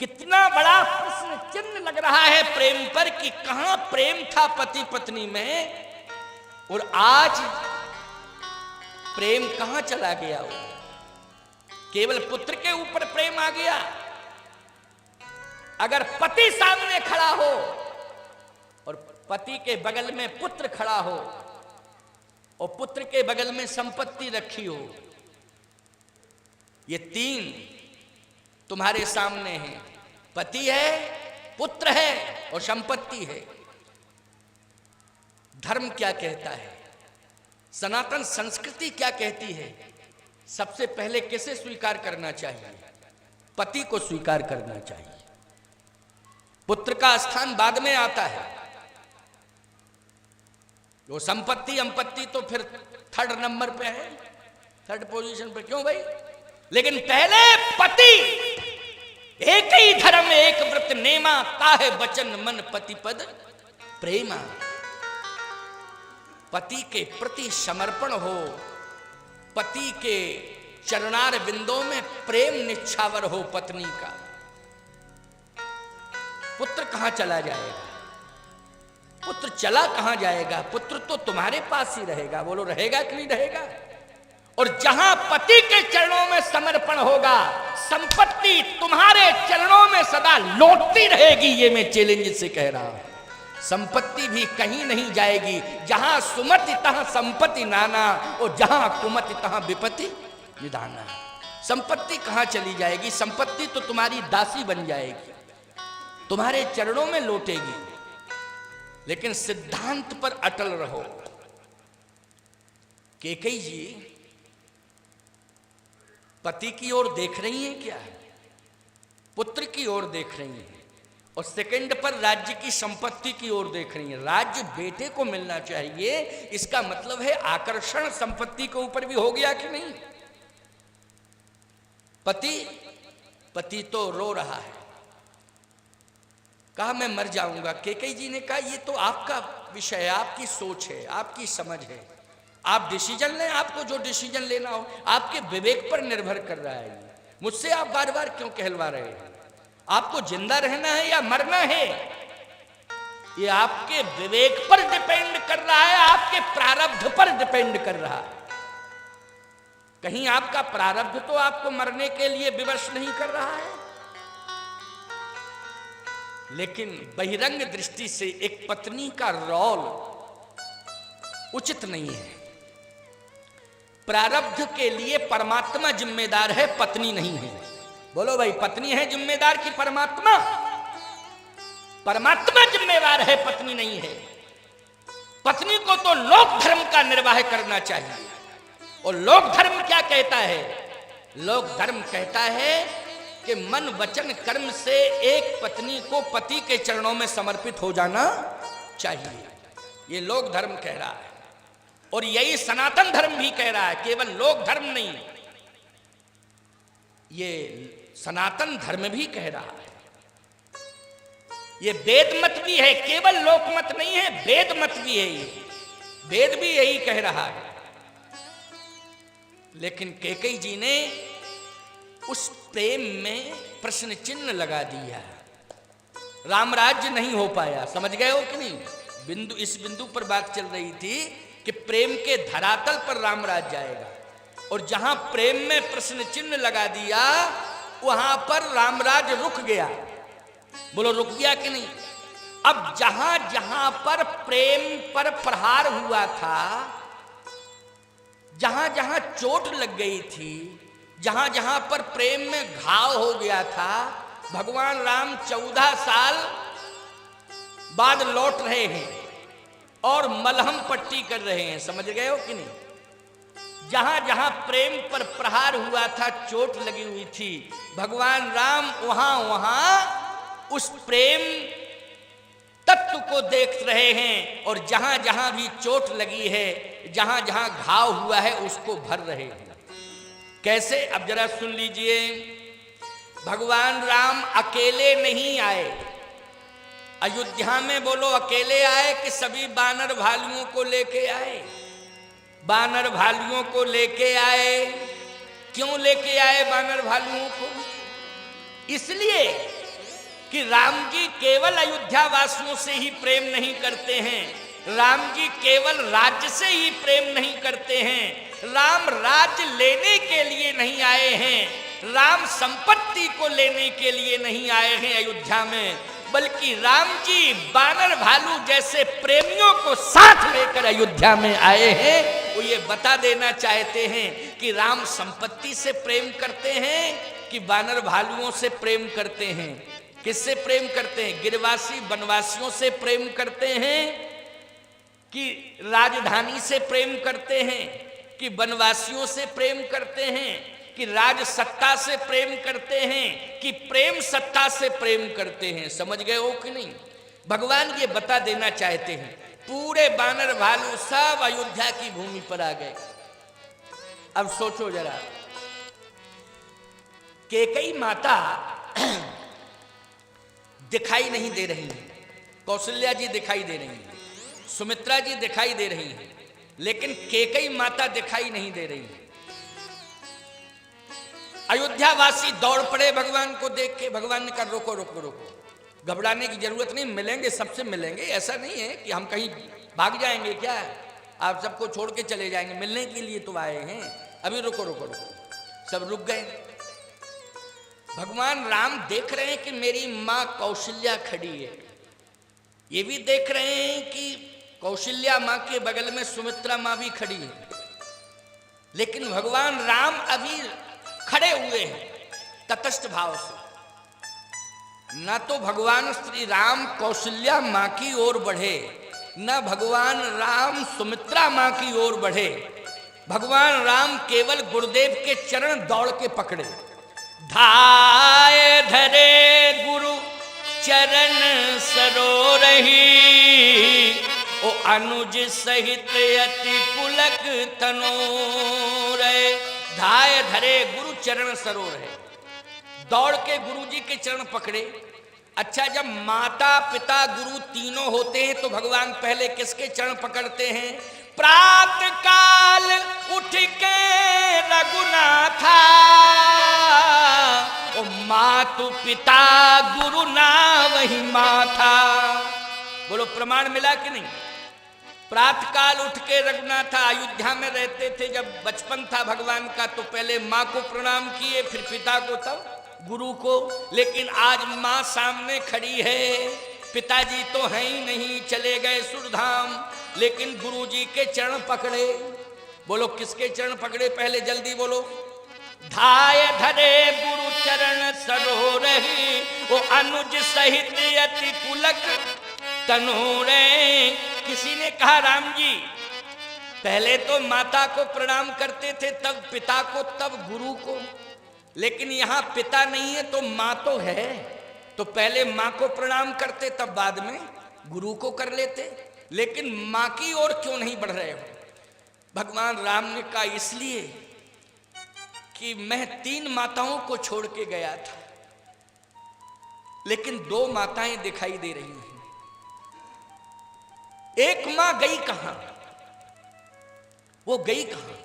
कितना बड़ा प्रश्न चिन्ह लग रहा है प्रेम पर कि कहां प्रेम था पति पत्नी में और आज प्रेम कहां चला गया। वो केवल पुत्र के ऊपर प्रेम आ गया। अगर पति सामने खड़ा हो और पति के बगल में पुत्र खड़ा हो और पुत्र के बगल में संपत्ति रखी हो, ये तीन तुम्हारे सामने हैं, पति है, पुत्र है और संपत्ति है। धर्म क्या कहता है, सनातन संस्कृति क्या कहती है? सबसे पहले किसे स्वीकार करना चाहिए? पति को स्वीकार करना चाहिए। पुत्र का स्थान बाद में आता है। वो संपत्ति अंपत्ति तो फिर थर्ड नंबर पे है, थर्ड पोजीशन पे। क्यों भाई? लेकिन पहले पति। एक ही धर्म एक व्रत नेमा, काहे बचन मन पति पद प्रेमा। पति के प्रति समर्पण हो, पति के चरणार बिंदों में प्रेम निछावर हो पत्नी का। पुत्र कहां चला जाएगा? पुत्र चला कहां जाएगा? पुत्र तो तुम्हारे पास ही रहेगा। बोलो, रहेगा कि नहीं रहेगा? और जहां पति के चरणों में समर्पण होगा, संपत्ति तुम्हारे चरणों में सदा लौटती रहेगी। ये मैं चैलेंज से कह रहा हूं। संपत्ति भी कहीं नहीं जाएगी। जहां सुमति तहां संपत्ति नाना, और जहां कुमति तहां विपत्ति निधाना। संपत्ति कहां चली जाएगी? संपत्ति तो तुम्हारी दासी बन जाएगी, तुम्हारे चरणों में लौटेगी। लेकिन सिद्धांत पर अटल रहो। कैकेयी जी पति की ओर देख रही हैं क्या? पुत्र की ओर देख रही हैं, और सेकंड पर राज्य की संपत्ति की ओर देख रही हैं। राज्य बेटे को मिलना चाहिए, इसका मतलब है आकर्षण संपत्ति के ऊपर भी हो गया कि नहीं? पति तो रो रहा है, कहा मैं मर जाऊंगा। कैकेयी जी ने कहा ये तो आपका विषय है, आपकी सोच है, आपकी समझ है, आप डिसीजन लें, आपको जो डिसीजन लेना हो। आपके विवेक पर निर्भर कर रहा है। मुझसे आप बार बार क्यों कहलवा रहे हैं? आपको जिंदा रहना है या मरना है, ये आपके विवेक पर डिपेंड कर रहा है, आपके प्रारब्ध पर डिपेंड कर रहा है। कहीं आपका प्रारब्ध तो आपको मरने के लिए विवश नहीं कर रहा है। लेकिन बहिरंग दृष्टि से एक पत्नी का रोल उचित नहीं है। प्रारब्ध के लिए परमात्मा जिम्मेदार है, पत्नी नहीं है। बोलो भाई, पत्नी है जिम्मेदार कि परमात्मा? परमात्मा जिम्मेदार है, पत्नी नहीं है। पत्नी को तो लोक धर्म का निर्वाह करना चाहिए। और लोक धर्म क्या कहता है? लोक धर्म कहता है कि मन वचन कर्म से एक पत्नी को पति के चरणों में समर्पित हो जाना चाहिए। ये लोक धर्म कह रहा है, और यही सनातन धर्म भी कह रहा है। केवल लोक धर्म नहीं, ये सनातन धर्म भी कह रहा है। ये वेद मत भी है, केवल लोक मत नहीं है, वेद मत भी है। ये वेद भी यही कह रहा है। लेकिन कैकेयी जी ने उस प्रेम में प्रश्न चिन्ह लगा दिया। राम राज्य नहीं हो पाया। समझ गए हो कि नहीं? इस बिंदु पर बात चल रही थी कि प्रेम के धरातल पर राम राज्य जाएगा, और जहां प्रेम में प्रश्न चिन्ह लगा दिया वहां पर रामराज रुक गया। बोलो, रुक गया कि नहीं? अब जहां जहां पर प्रेम पर प्रहार हुआ था, जहां जहां चोट लग गई थी, जहां जहां पर प्रेम में घाव हो गया था, भगवान राम 14 साल बाद लौट रहे हैं और मलहम पट्टी कर रहे हैं। समझ गए हो कि नहीं? जहां जहां प्रेम पर प्रहार हुआ था, चोट लगी हुई थी, भगवान राम वहां वहां उस प्रेम तत्व को देख रहे हैं, और जहां जहां भी चोट लगी है, जहां जहां घाव हुआ है, उसको भर रहे हैं। कैसे? अब जरा सुन लीजिए। भगवान राम अकेले नहीं आए अयोध्या में। बोलो, अकेले आए कि सभी बानर भालुओं को लेके आए? बानर भालुओं को लेके आए। क्यों लेके आए बानर भालुओं को? इसलिए कि राम जी केवल अयोध्या वासियों से ही प्रेम नहीं करते हैं, राम जी केवल राज्य से ही प्रेम नहीं करते हैं, राम राज्य लेने के लिए नहीं आए हैं, राम संपत्ति को लेने के लिए नहीं आए हैं अयोध्या में, बल्कि राम जी बानर भालू जैसे प्रेमियों को साथ लेकर अयोध्या में आए हैं। वो ये बता देना चाहते हैं कि राम संपत्ति से प्रेम करते हैं कि बानर भालुओं से प्रेम करते हैं। किससे प्रेम करते हैं? गिरवासी वनवासियों से प्रेम करते हैं कि राजधानी से प्रेम करते हैं कि वनवासियों से प्रेम करते हैं कि राज सत्ता से प्रेम करते हैं कि प्रेम सत्ता से प्रेम करते हैं? समझ गए हो कि नहीं? भगवान ये बता देना चाहते हैं। पूरे बानर भालू सब अयोध्या की भूमि पर आ गए। अब सोचो जरा, कैकेयी माता दिखाई नहीं दे रही है, कौशल्या जी दिखाई दे रही है, सुमित्रा जी दिखाई दे रही है, लेकिन कैकेयी माता दिखाई नहीं दे रही है। अयोध्यावासी दौड़ पड़े भगवान को देख के। भगवान ने कहा रोको रोको रोको, घबराने की जरूरत नहीं, मिलेंगे, सबसे मिलेंगे। ऐसा नहीं है कि हम कहीं भाग जाएंगे, क्या आप सबको छोड़ के चले जाएंगे, मिलने के लिए तो आए हैं, अभी रुको रुको रुको। सब रुक गए। भगवान राम देख रहे हैं कि मेरी माँ कौशल्या खड़ी है, ये भी देख रहे हैं कि कौशल्या माँ के बगल में सुमित्रा माँ भी खड़ी है, लेकिन भगवान राम अभी खड़े हुए हैं तटस्थ भाव से। ना तो भगवान श्री राम कौशल्या माँ की ओर बढ़े, न भगवान राम सुमित्रा माँ की ओर बढ़े। भगवान राम केवल गुरुदेव के चरण दौड़ के पकड़े। धाय धरे गुरु चरण सरोरही, ओ अनुज सहित अति पुलक तनोरे। धाय धरे गुरु चरण सरोर है, दौड़ के गुरु जी के चरण पकड़े। अच्छा, जब माता पिता गुरु तीनों होते हैं तो भगवान पहले किसके चरण पकड़ते हैं? प्रातः काल उठ के रघुनाथा, ओ मातु पिता गुरु ना वही माथा। बोलो प्रमाण मिला कि नहीं? प्रातः काल उठ के रघुनाथा अयोध्या में रहते थे। जब बचपन था भगवान का तो पहले माँ को प्रणाम किए, फिर पिता को, तब गुरु को। लेकिन आज माँ सामने खड़ी है, पिताजी तो हैं ही नहीं, चले गए सुरधाम, लेकिन गुरु जी के चरण पकड़े। बोलो किसके चरण पकड़े? पहले जल्दी बोलो। धाय धरे गुरु चरण सरोरहि, वो अनुज सहित अति पुलक तनूरे। किसी ने कहा राम जी पहले तो माता को प्रणाम करते थे, तब पिता को, तब गुरु को, लेकिन यहाँ पिता नहीं है तो माँ तो है, तो पहले माँ को प्रणाम करते तब बाद में गुरु को कर लेते, लेकिन माँ की ओर क्यों नहीं बढ़ रहे हो? भगवान राम ने कहा इसलिए कि मैं 3 माताओं को छोड़ के गया था, लेकिन 2 माताएं दिखाई दे रही हैं। एक मां गई कहां? वो गई कहां?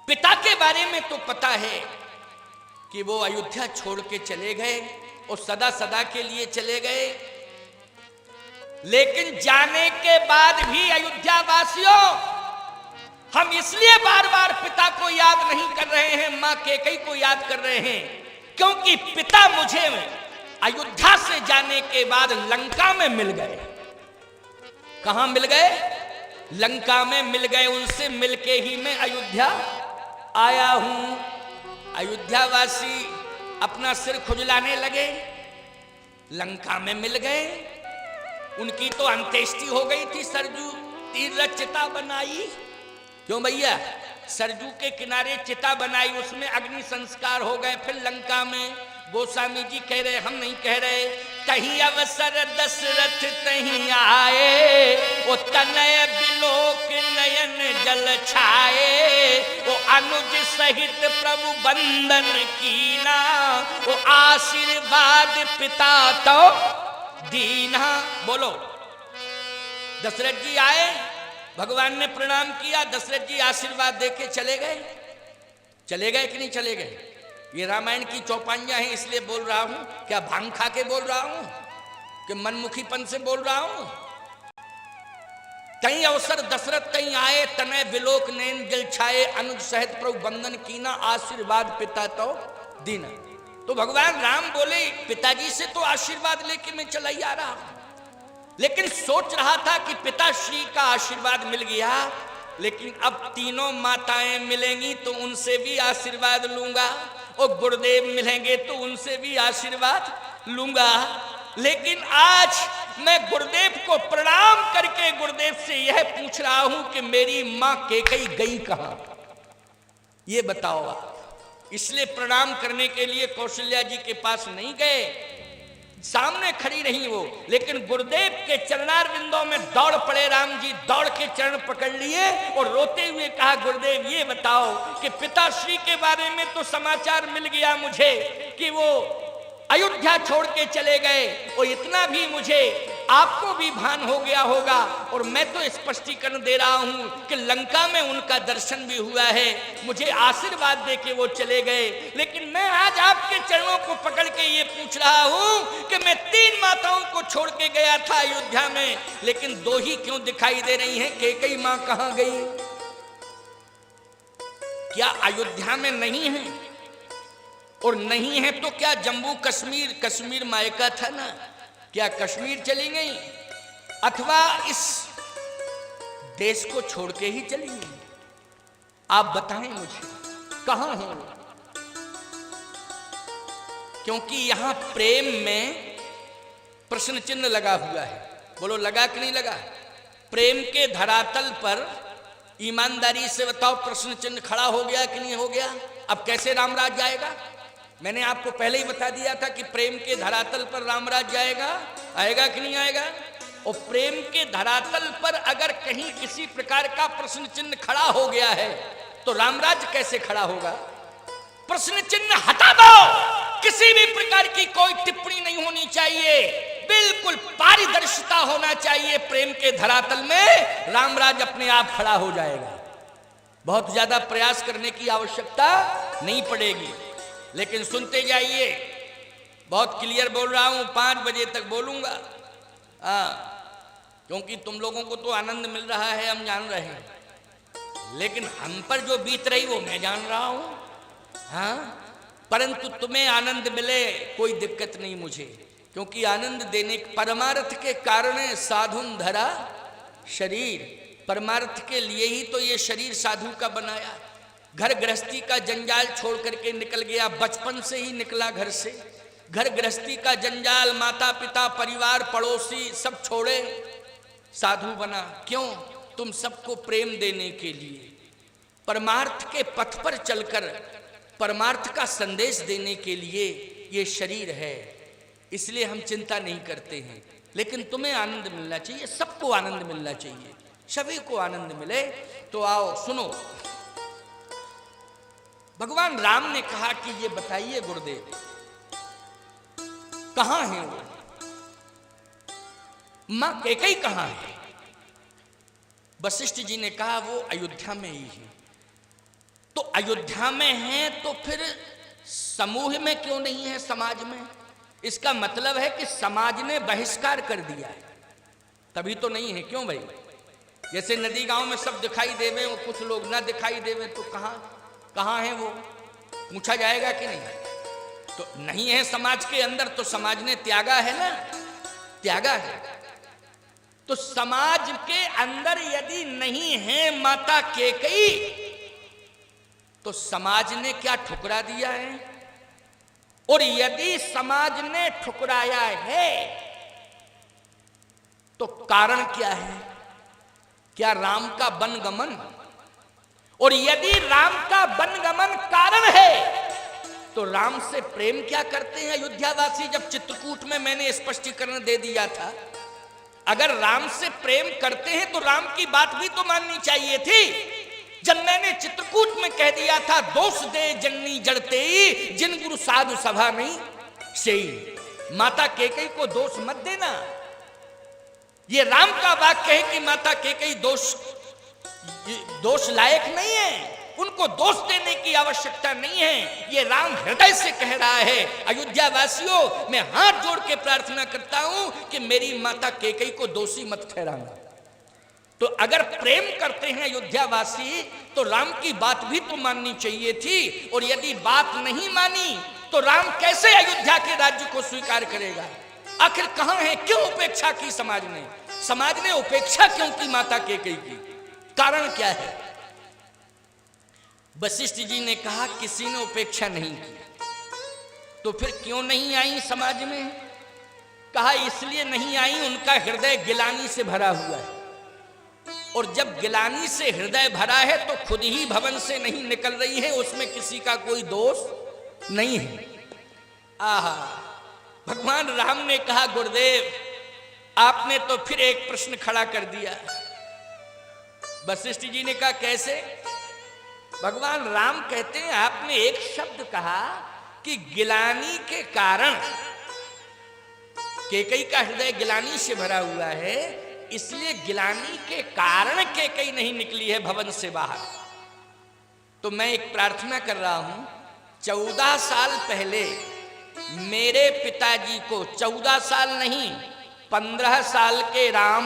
पिता के बारे में तो पता है कि वो अयोध्या छोड़ के चले गए और सदा सदा के लिए चले गए, लेकिन जाने के बाद भी अयोध्या वासियों हम इसलिए बार बार पिता को याद नहीं कर रहे हैं, मां कैकेयी को याद कर रहे हैं, क्योंकि पिता मुझे अयोध्या से जाने के बाद लंका में मिल गए। कहां मिल गए? लंका में मिल गए। उनसे मिलके ही मैं अयोध्या आया हूं। अयोध्यावासी अपना सिर खुजलाने लगे, लंका में मिल गए। उनकी तो अंत्येष्टि हो गई थी, सरजू तीर चिता बनाई। क्यों भैया? सरजू के किनारे चिता बनाई, उसमें अग्नि संस्कार हो गए। फिर लंका में गोस्वामी जी कह रहे, हम नहीं कह रहे, कहीं अवसर दशरथ तहीं आए, वो तनय बिलोक नयन जल छाए, वो अनुज सहित प्रभु बंदन कीना, वो आशीर्वाद पिता तो दीना। बोलो, दशरथ जी आए, भगवान ने प्रणाम किया, दशरथ जी आशीर्वाद देके चले गए। चले गए कि नहीं चले गए? ये रामायण की चौपाइयां हैं इसलिए बोल रहा हूं। क्या भांग खा के बोल रहा हूं कि मनमुखीपन से बोल रहा हूं? कई अवसर दशरथ कहीं आए, तनय विलोक नैन जल छाए, अनुज सहित प्रभु बंदन कीना, आशीर्वाद पिता तो दीना। तो भगवान राम बोले पिताजी से तो आशीर्वाद लेके मैं चला ही आ रहा हूं, लेकिन सोच रहा था कि पिताश्री का आशीर्वाद मिल गया, लेकिन अब तीनों माताएं मिलेंगी तो उनसे भी आशीर्वाद लूंगा, और गुरुदेव मिलेंगे तो उनसे भी आशीर्वाद लूंगा। लेकिन आज मैं गुरुदेव को प्रणाम करके गुरुदेव से यह पूछ रहा हूं कि मेरी मां कैकेयी गई कहां, ये बताओ आप। इसलिए प्रणाम करने के लिए कौशल्या जी के पास नहीं गए, सामने खड़ी रही वो, लेकिन गुरुदेव के चरणार बिंदों में दौड़ पड़े राम जी, दौड़ के चरण पकड़ लिए और रोते हुए कहा गुरुदेव ये बताओ कि पिताश्री के बारे में तो समाचार मिल गया मुझे कि वो अयोध्या छोड़ के चले गए, और इतना भी मुझे आपको भी भान हो गया होगा, और मैं तो स्पष्टीकरण दे रहा हूं कि लंका में उनका दर्शन भी हुआ है, मुझे आशीर्वाद दे के वो चले गए। लेकिन मैं आज आपके चरणों को पकड़ के ये पूछ रहा हूं कि मैं 3 माताओं को छोड़ के गया था अयोध्या में, लेकिन 2 ही क्यों दिखाई दे रही हैं? कैकेयी मां कहां गई? क्या अयोध्या में नहीं है? और नहीं है तो क्या जम्मू कश्मीर, कश्मीर मायका था ना, क्या कश्मीर चली गई, अथवा इस देश को छोड़ के ही चली गई? आप बताएं मुझे कहां है वो? क्योंकि यहां प्रेम में प्रश्न चिन्ह लगा हुआ है। बोलो लगा कि नहीं लगा? प्रेम के धरातल पर ईमानदारी से बताओ प्रश्न चिन्ह खड़ा हो गया कि नहीं हो गया? अब कैसे रामराज जाएगा? मैंने आपको पहले ही बता दिया था कि प्रेम के धरातल पर रामराज जाएगा, आएगा कि नहीं आएगा? और प्रेम के धरातल पर अगर कहीं किसी प्रकार का प्रश्न चिन्ह खड़ा हो गया है तो रामराज कैसे खड़ा होगा? प्रश्न चिन्ह हटा दो, किसी भी प्रकार की कोई टिप्पणी नहीं होनी चाहिए, बिल्कुल पारदर्शिता होना चाहिए। प्रेम के धरातल में रामराज अपने आप खड़ा हो जाएगा, बहुत ज्यादा प्रयास करने की आवश्यकता नहीं पड़ेगी। लेकिन सुनते जाइए, बहुत क्लियर बोल रहा हूं, 5 बजे तक बोलूंगा, क्योंकि तुम लोगों को तो आनंद मिल रहा है, हम जान रहे हैं, लेकिन हम पर जो बीत रही वो मैं जान रहा हूं। परंतु तुम्हें आनंद मिले कोई दिक्कत नहीं मुझे, क्योंकि आनंद देने परमार्थ के कारण साधुन धरा शरीर, परमार्थ के लिए ही तो ये शरीर साधु का बनाया। घर गृहस्थी का जंजाल छोड़ करके निकल गया, बचपन से ही निकला घर से, घर गृहस्थी का जंजाल, माता पिता परिवार पड़ोसी सब छोड़े, साधु बना। क्यों? तुम सबको प्रेम देने के लिए, परमार्थ के पथ पर चलकर परमार्थ का संदेश देने के लिए ये शरीर है, इसलिए हम चिंता नहीं करते हैं। लेकिन तुम्हें आनंद मिलना चाहिए, सबको आनंद मिलना चाहिए, सभी को आनंद मिले। तो आओ सुनो, भगवान राम ने कहा कि ये बताइए गुरुदेव कहां है वो, मां कैकेयी कहां है? वशिष्ठ जी ने कहा वो अयोध्या में ही है। तो अयोध्या में है तो फिर समूह में क्यों नहीं है, समाज में? इसका मतलब है कि समाज ने बहिष्कार कर दिया है, तभी तो नहीं है। क्यों भाई? जैसे नदी गांव में सब दिखाई देवे और कुछ लोग ना दिखाई देवे, तो कहां है वो? पूछा जाएगा कि नहीं? तो नहीं है समाज के अंदर, तो समाज ने त्यागा है ना, त्यागा है। तो समाज के अंदर यदि नहीं है माता कैकेयी, तो समाज ने क्या ठुकरा दिया है? और यदि समाज ने ठुकराया है तो कारण क्या है? क्या राम का वनगमन? और यदि राम का वनगमन कारण है तो राम से प्रेम क्या करते हैं अयोध्यावासी? जब चित्रकूट में मैंने स्पष्टीकरण दे दिया था, अगर राम से प्रेम करते हैं तो राम की बात भी तो माननी चाहिए थी। जब मैंने चित्रकूट में कह दिया था दोष दे जननी जड़ते जिन गुरु साधु सभा नहीं सही, माता कैकेयी को दोष मत देना। ये राम का वाक्य है कि माता कैकेयी दोष लायक नहीं है, उनको दोष देने की आवश्यकता नहीं है। ये राम हृदय से कह रहा है, अयोध्या वासियों मैं हाथ जोड़ के प्रार्थना करता हूं कि मेरी माता कैकेयी को दोषी मत ठहराना। तो अगर प्रेम करते हैं अयोध्यावासी तो राम की बात भी तो माननी चाहिए थी, और यदि बात नहीं मानी तो राम कैसे अयोध्या के राज्य को स्वीकार करेगा? आखिर कहां है, क्यों उपेक्षा की समाज ने? समाज ने उपेक्षा क्यों की माता कैकेयी की? कारण क्या है? वशिष्ठ जी ने कहा किसी ने उपेक्षा नहीं की। तो फिर क्यों नहीं आई समाज में? कहा इसलिए नहीं आई, उनका हृदय गिलानी से भरा हुआ है, और जब गिलानी से हृदय भरा है तो खुद ही भवन से नहीं निकल रही है, उसमें किसी का कोई दोष नहीं है। आहा, भगवान राम ने कहा गुरुदेव आपने तो फिर एक प्रश्न खड़ा कर दिया। वशिष्ठ जी ने कहा कैसे? भगवान राम कहते हैं आपने एक शब्द कहा कि गिलानी के कारण, कैकेयी का हृदय गिलानी से भरा हुआ है, इसलिए गिलानी के कारण कैकेयी नहीं निकली है भवन से बाहर। तो मैं एक प्रार्थना कर रहा हूं, 14 साल पहले मेरे पिताजी को, 14 साल नहीं 15 साल के राम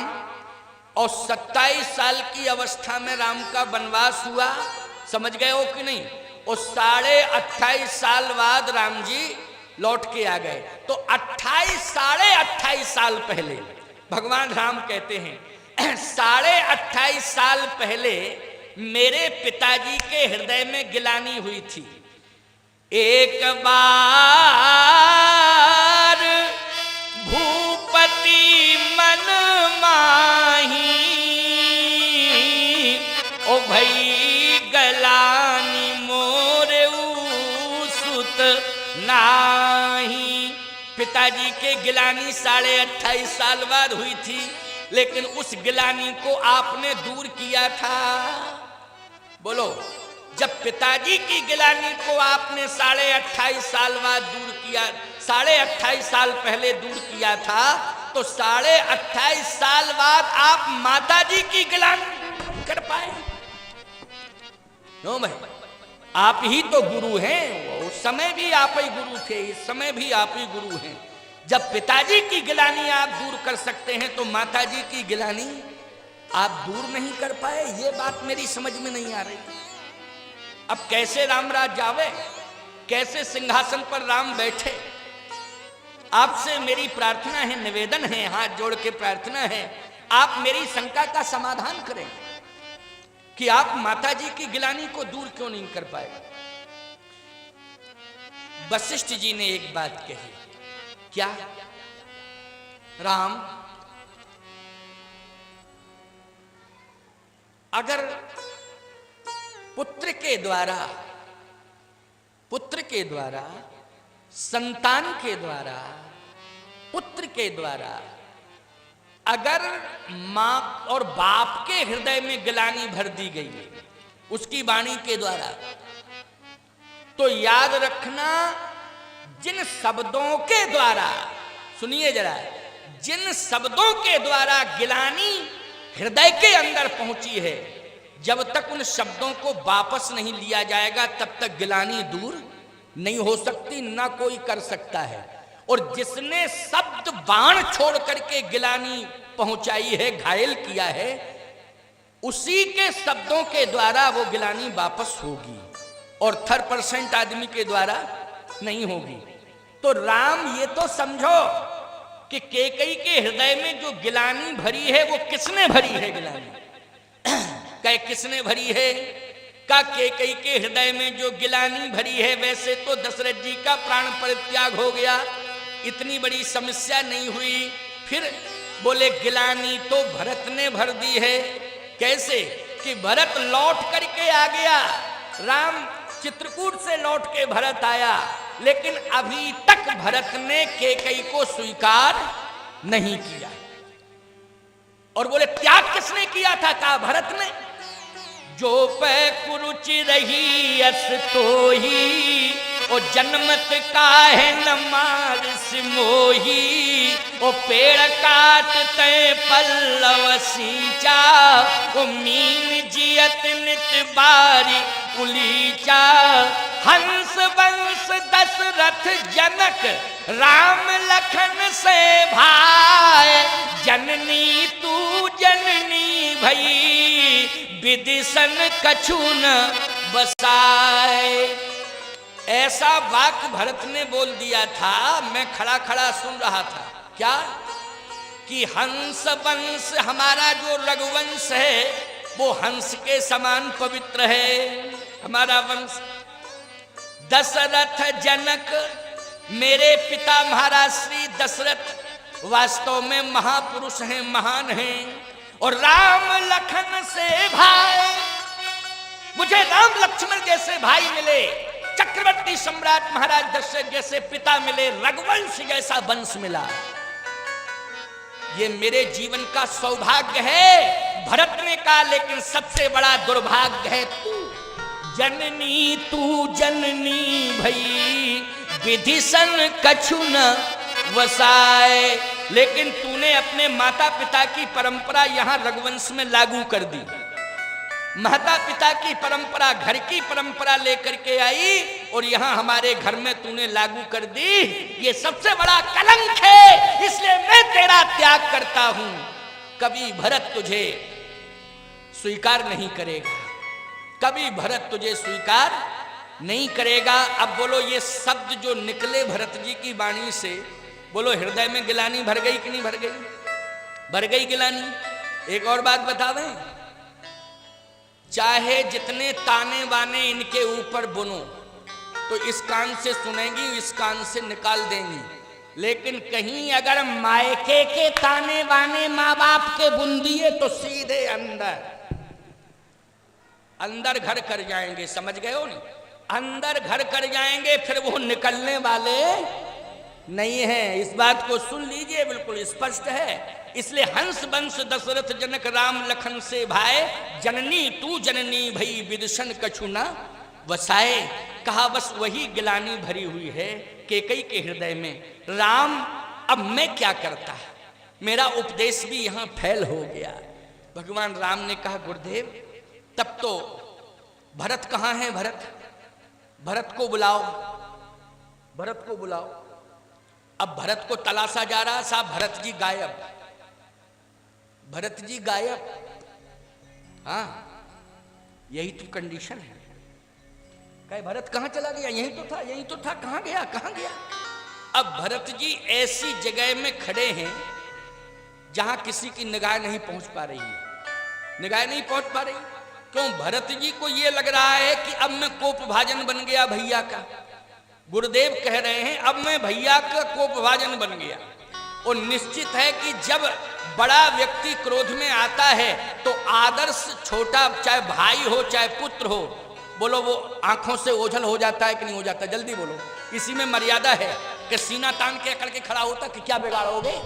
और 27 साल की अवस्था में राम का वनवास हुआ, समझ गए हो कि नहीं? और 28.5 साल बाद राम जी लौट के आ गए। तो 28 साल पहले भगवान राम कहते हैं 28.5 साल पहले मेरे पिताजी के हृदय में गिलानी हुई थी। एक बार भूपति मन माही, ओ भई गलानी मोरे सुत नाही। पिताजी के गिलानी 28.5 साल बाद हुई थी, लेकिन उस गिलानी को आपने दूर किया था। बोलो, जब पिताजी की गिलानी को आपने 28.5 साल बाद दूर किया, 28.5 साल पहले दूर किया था, तो 28.5 साल बाद आप माताजी की गिलानी कर पाए? नो भाई, आप ही तो गुरु हैं। उस समय भी आप ही गुरु थे, इस समय भी आप ही गुरु हैं। जब पिताजी की गिलानी आप दूर कर सकते हैं तो माताजी की गिलानी आप दूर नहीं कर पाए। ये बात मेरी समझ में नहीं आ रही। अब कैसे रामराज जावे, कैसे सिंहासन पर राम बैठे? आपसे मेरी प्रार्थना है, निवेदन है, हाथ जोड़ के प्रार्थना है, आप मेरी शंका का समाधान करें कि आप माताजी की गिलानी को दूर क्यों नहीं कर पाए। वशिष्ठ जी ने एक बात कही, क्या? राम, अगर पुत्र के द्वारा, संतान के द्वारा, पुत्र के द्वारा अगर मां और बाप के हृदय में गिलानी भर दी गई उसकी वाणी के द्वारा, तो याद रखना जिन शब्दों के द्वारा, सुनिए जरा, जिन शब्दों के द्वारा गिलानी हृदय के अंदर पहुंची है, जब तक उन शब्दों को वापस नहीं लिया जाएगा तब तक गिलानी दूर नहीं हो सकती, ना कोई कर सकता है। और जिसने शब्द बाण छोड़ करके गिलानी पहुंचाई है, घायल किया है, उसी के शब्दों के द्वारा वो गिलानी वापस होगी, और 3% आदमी के द्वारा नहीं होगी। तो राम ये तो समझो कि कैकेयी के हृदय में जो गिलानी भरी है वो किसने भरी है? गिलानी कह किसने भरी है? का कैकेयी के हृदय में जो गिलानी भरी है, वैसे तो दशरथ जी का प्राण परित्याग हो गया, इतनी बड़ी समस्या नहीं हुई, फिर बोले गिलानी तो भरत ने भर दी है। कैसे? कि भरत लौट करके आ गया, राम चित्रकूट से लौट के भरत आया, लेकिन अभी तक भरत ने कैकेयी को स्वीकार नहीं किया। और बोले त्याग किसने किया था? कहा भरत ने। जो पै कुरुचि रही अस तो ही, ओ जन्मत काहे न मारिस मोही, ओ पेड़ काट ते पल्लव सींचा, ओ मीन जियत नित बारी उलीचा हंस वंश दशरथ जनक राम लखन से भाई, जननी तू जननी भई विदिशन कछु न बसाए। ऐसा वाक्य भरत ने बोल दिया था, मैं खड़ा खड़ा सुन रहा था। क्या कि हंस वंश, हमारा जो रघुवंश है वो हंस के समान पवित्र है हमारा वंश। दशरथ जनक, मेरे पिता महाराज श्री दशरथ वास्तव में महापुरुष हैं, महान हैं। और राम लखन से भाई, मुझे राम लक्ष्मण जैसे भाई मिले, चक्रवर्ती सम्राट महाराज दशरथ जैसे पिता मिले, रघुवंश जैसा वंश मिला। ये मेरे जीवन का सौभाग्य है। भरत ने कहा लेकिन सबसे बड़ा दुर्भाग्य है तू जननी भई विधिसन कछु न वसाए। लेकिन तूने अपने माता पिता की परंपरा यहां रघुवंश में लागू कर दी। माता पिता की परंपरा, घर की परंपरा लेकर के आई और यहां हमारे घर में तूने लागू कर दी। ये सबसे बड़ा कलंक है, इसलिए मैं तेरा त्याग करता हूं। कभी भरत तुझे स्वीकार नहीं करेगा, कभी भरत तुझे स्वीकार नहीं करेगा। अब बोलो, ये शब्द जो निकले भरत जी की वाणी से, बोलो हृदय में गिलानी भर गई कि नहीं भर गई? भर गई गिलानी। एक और बात बतावें, चाहे जितने ताने बाने इनके ऊपर बुनो, तो इस कान से सुनेंगी, इस कान से निकाल देंगी। लेकिन कहीं अगर मायके के ताने बाने माँ बाप के बुन दिए तो सीधे अंदर अंदर घर कर जाएंगे। समझ गए हो नहीं? अंदर घर कर जाएंगे, फिर वो निकलने वाले नहीं है। इस बात को सुन लीजिए, बिल्कुल स्पष्ट है। इसलिए हंस वंश दशरथ जनक राम लखन से भाई, जननी तू जननी भई विदिशन कछु न वसाए। कहा बस वही गिलानी भरी हुई है कैकेयी के हृदय में। राम, अब मैं क्या करता, मेरा उपदेश भी यहां फैल हो गया। भगवान राम ने कहा गुरुदेव, तब तो भरत कहां है? भरत को बुलाओ, भरत को बुलाओ। अब भरत को तलाशा जा रहा, साहब भरत जी गायब, भरत जी गायब। हाँ, यही तो कंडीशन है। कहे भरत कहां चला गया? यही तो था, यही तो था, कहां गया, कहां गया? अब भरत जी ऐसी जगह में खड़े हैं जहां किसी की निगाह नहीं पहुंच पा रही है, निगाह नहीं पहुंच पा रही। क्यों? भरत जी को यह लग रहा है कि अब मैं कोप भाजन बन गया भैया का। गुरुदेव कह रहे हैं अब मैं भैया का कोप भाजन बन गया। और निश्चित है कि जब बड़ा व्यक्ति क्रोध में आता है तो आदर्श छोटा, चाहे भाई हो चाहे पुत्र हो, बोलो वो आंखों से ओझल हो जाता है कि नहीं हो जाता? जल्दी बोलो। इसी में मर्यादा है कि सीना तान के अकड़ के खड़ा होता कि क्या बिगाड़ोगे,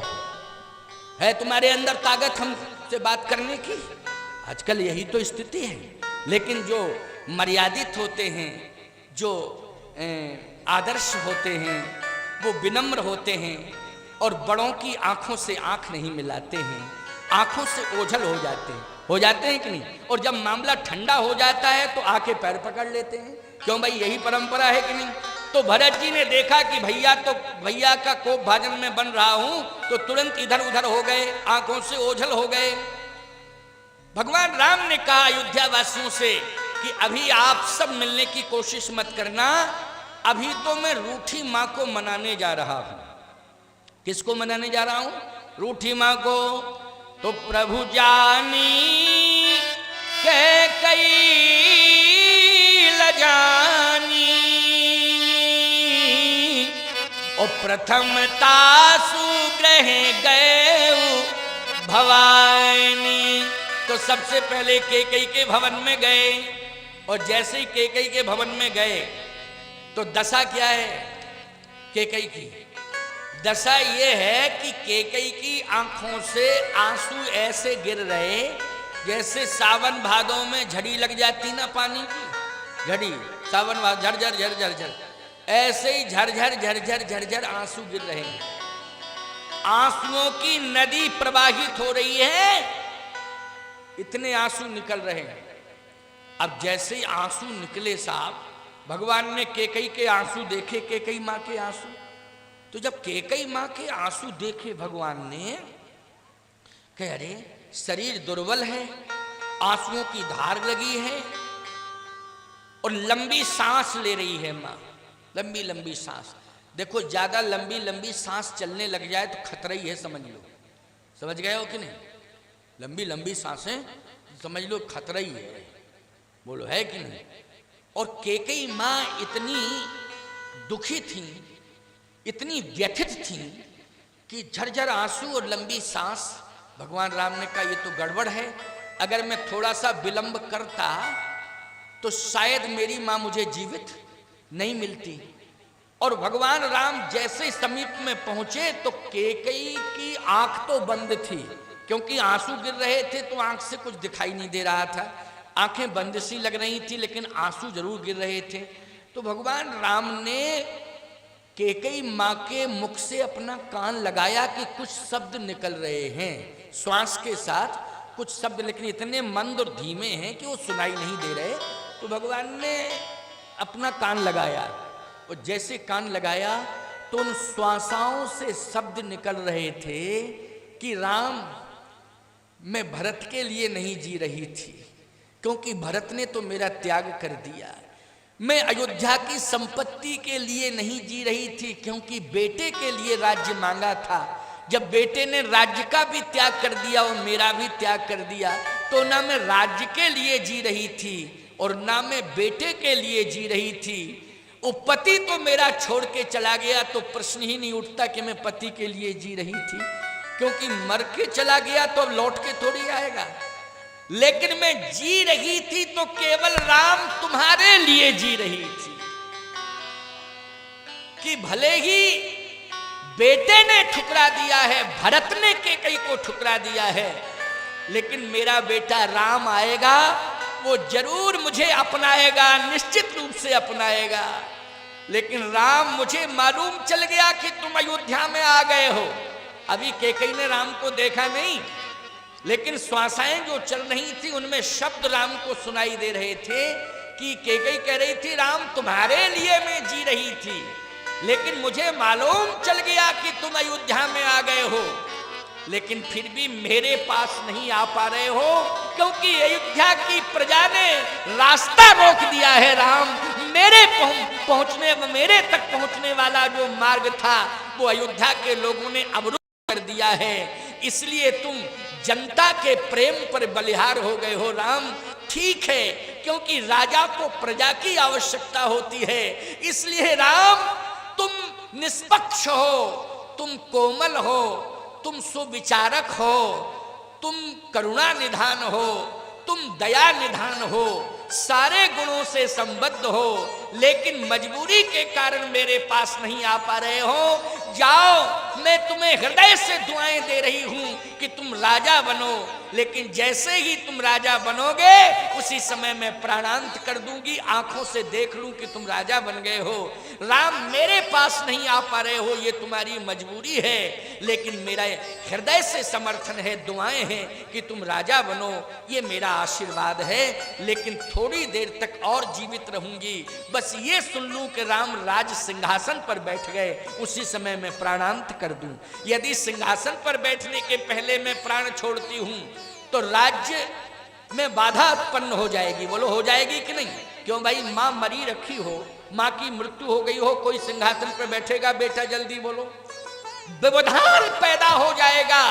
है तुम्हारे अंदर ताकत हमसे बात करने की? आजकल यही तो स्थिति है। लेकिन जो मर्यादित होते हैं, जो आदर्श होते हैं, वो विनम्र होते हैं और बड़ों की आंखों से आंख नहीं मिलाते हैं, आंखों से ओझल हो जाते हैं कि नहीं? और जब मामला ठंडा हो जाता है तो आके पैर पकड़ लेते हैं। क्यों भाई, यही परंपरा है कि नहीं? तो भरत जी ने देखा कि भैया का कोप भाजन में बन रहा हूं, तो तुरंत इधर उधर हो गए, आंखों से ओझल हो गए। भगवान राम ने कहा अयोध्या वासियों से कि अभी आप सब मिलने की कोशिश मत करना, अभी तो मैं रूठी मां को मनाने जा रहा हूं। किसको मनाने जा रहा हूं? रूठी मां को। तो प्रभु जानी कैकेयी लजानी, और प्रथमता सुग्रह गए भवानी। तो सबसे पहले कैकेयी के भवन में गए, और जैसे ही कैकेयी के भवन में गए तो दशा क्या है कैकेयी की? दशा ये है कि कैकेयी की आंखों से आंसू ऐसे गिर रहे जैसे सावन भादों में झड़ी लग जाती ना, पानी की झड़ी, सावन भादों झरझर झरझर झर, ऐसे ही झरझर झरझर झरझर आंसू गिर रहे हैं। आंसुओं की नदी प्रवाहित हो रही है, इतने आंसू निकल रहे हैं। अब जैसे ही आंसू निकले साहब, भगवान ने केकई के आंसू देखे, केकई माँ के आंसू। तो जब केकई माँ के आंसू देखे भगवान ने, कह अरे शरीर दुर्बल है, आंसुओं की धार लगी है और लंबी सांस ले रही है माँ, लंबी लंबी सांस। देखो ज्यादा लंबी लंबी सांस चलने लग जाए तो खतरा ही है, समझ लो। समझ गए हो कि नहीं? लंबी लंबी सांसें समझ लो खतरा ही है, बोलो है कि नहीं? और केकई माँ इतनी दुखी थी, इतनी व्यथित थी कि झरझर आंसू और लंबी सांस। भगवान राम ने कहा ये तो गड़बड़ है, अगर मैं थोड़ा सा विलंब करता तो शायद मेरी माँ मुझे जीवित नहीं मिलती। और भगवान राम जैसे समीप में पहुंचे तो केकई की आंख तो बंद थी, क्योंकि आंसू गिर रहे थे तो आंख से कुछ दिखाई नहीं दे रहा था, आंखें बंद सी लग रही थी, लेकिन आंसू जरूर गिर रहे थे। तो भगवान राम ने केकई माँ के मुख से अपना कान लगाया कि कुछ शब्द निकल रहे हैं, श्वास के साथ कुछ शब्द, लेकिन इतने मंद और धीमे हैं कि वो सुनाई नहीं दे रहे। तो भगवान ने अपना कान लगाया, और जैसे कान लगाया तो उन श्वासाओं से शब्द निकल रहे थे कि राम, मैं भरत के लिए नहीं जी रही थी, क्योंकि भरत ने तो मेरा त्याग कर दिया। मैं अयोध्या की संपत्ति के लिए नहीं जी रही थी, क्योंकि बेटे के लिए राज्य मांगा था। जब बेटे ने राज्य का भी त्याग कर दिया और मेरा भी त्याग कर दिया, तो ना मैं राज्य के लिए जी रही थी और ना मैं बेटे के लिए जी रही थी। वो पति तो मेरा छोड़ के चला गया, तो प्रश्न ही नहीं उठता कि मैं पति के लिए जी रही थी, क्योंकि मर के चला गया तो अब लौट के थोड़ी आएगा। लेकिन मैं जी रही थी तो केवल राम तुम्हारे लिए जी रही थी, कि भले ही बेटे ने ठुकरा दिया है, भरत ने केकई को ठुकरा दिया है, लेकिन मेरा बेटा राम आएगा, वो जरूर मुझे अपनाएगा, निश्चित रूप से अपनाएगा। लेकिन राम, मुझे मालूम चल गया कि तुम अयोध्या में आ गए हो। अभी केकई ने राम को देखा नहीं, लेकिन श्वासाएं जो चल रही थी उनमें शब्द राम को सुनाई दे रहे थे कि केकई कह रही थी राम तुम्हारे लिए मैं जी रही थी, लेकिन मुझे मालूम चल गया कि तुम अयोध्या में आ गए हो, लेकिन फिर भी मेरे पास नहीं आ पा रहे हो, क्योंकि अयोध्या की प्रजा ने रास्ता रोक दिया है। राम, मेरे मेरे तक पहुंचने वाला जो मार्ग था वो अयोध्या के लोगों ने अवरुद्ध कर दिया है, इसलिए तुम जनता के प्रेम पर बलिहार हो गए हो। राम, ठीक है, क्योंकि राजा को प्रजा की आवश्यकता होती है, इसलिए राम तुम निष्पक्ष हो, तुम कोमल हो, तुम सुविचारक हो, तुम करुणा निधान हो, तुम दया निधान हो, सारे गुणों से संबद्ध हो, लेकिन मजबूरी के कारण मेरे पास नहीं आ पा रहे हो। जाओ, मैं तुम्हें हृदय से दुआएं दे रही हूं कि तुम राजा बनो, लेकिन जैसे ही तुम राजा बनोगे उसी समय मैं प्राणांत कर दूंगी, आंखों से देख लूं कि तुम राजा बन गए हो। राम, मेरे पास नहीं आ पा रहे हो, ये तुम्हारी मजबूरी है, लेकिन मेरा हृदय से समर्थन है, दुआएं हैं कि तुम राजा बनो, ये मेरा आशीर्वाद है। लेकिन थोड़ी देर तक और जीवित रहूंगी, बस ये सुन लूं कि राम राज सिंहासन पर बैठ गए, उसी समय मैं प्राणांत कर दूं। यदि सिंहासन पर बैठने के पहले मैं प्राण छोड़ती हूं तो राज्य में बाधा उत्पन्न हो जाएगी। बोलो, हो जाएगी कि नहीं? क्यों भाई, माँ मरी रखी हो, माँ की मृत्यु हो गई हो, कोई सिंहासन पर बैठेगा बेटा? जल्दी बोलो, व्यवधान पैदा हो जाएगा।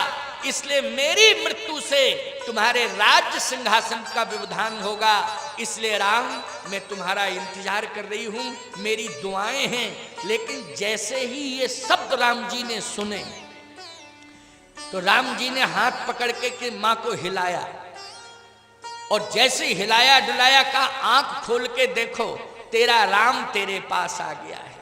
इसलिए मेरी मृत्यु से तुम्हारे राज्य सिंहासन का व्यवधान होगा। इसलिए राम, मैं तुम्हारा इंतजार कर रही हूं, मेरी दुआएं हैं। लेकिन जैसे ही ये शब्द राम जी ने सुने तो राम जी ने हाथ पकड़ के मां को हिलाया, और जैसे हिलाया डुलाया, कहा आंख खोल के देखो, तेरा राम तेरे पास आ गया है,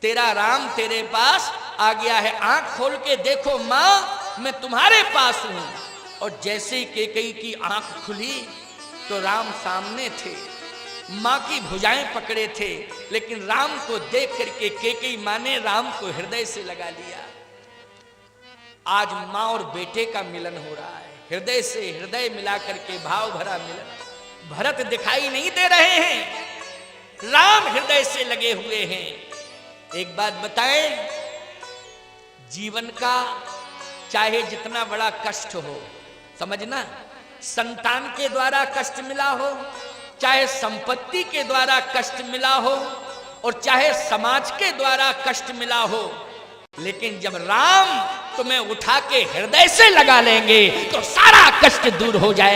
तेरा राम तेरे पास आ गया है, आंख खोल के देखो मां, मैं तुम्हारे पास हूं। और जैसे ही केकई की आंख खुली तो राम सामने थे, मां की भुजाएं पकड़े थे, लेकिन राम को देख करके केकई मां ने राम को हृदय से लगा लिया। आज मां और बेटे का मिलन हो रहा है, हृदय से हृदय मिला करके भाव भरा मिलन। भरत दिखाई नहीं दे रहे हैं, राम हृदय से लगे हुए हैं। एक बात बताएं, जीवन का चाहे जितना बड़ा कष्ट हो, समझना, संतान के द्वारा कष्ट मिला हो, चाहे संपत्ति के द्वारा कष्ट मिला हो, और चाहे समाज के द्वारा कष्ट मिला हो, लेकिन जब राम तुम्हें उठा के हृदय से लगा लेंगे तो सारा कष्ट दूर हो जाए।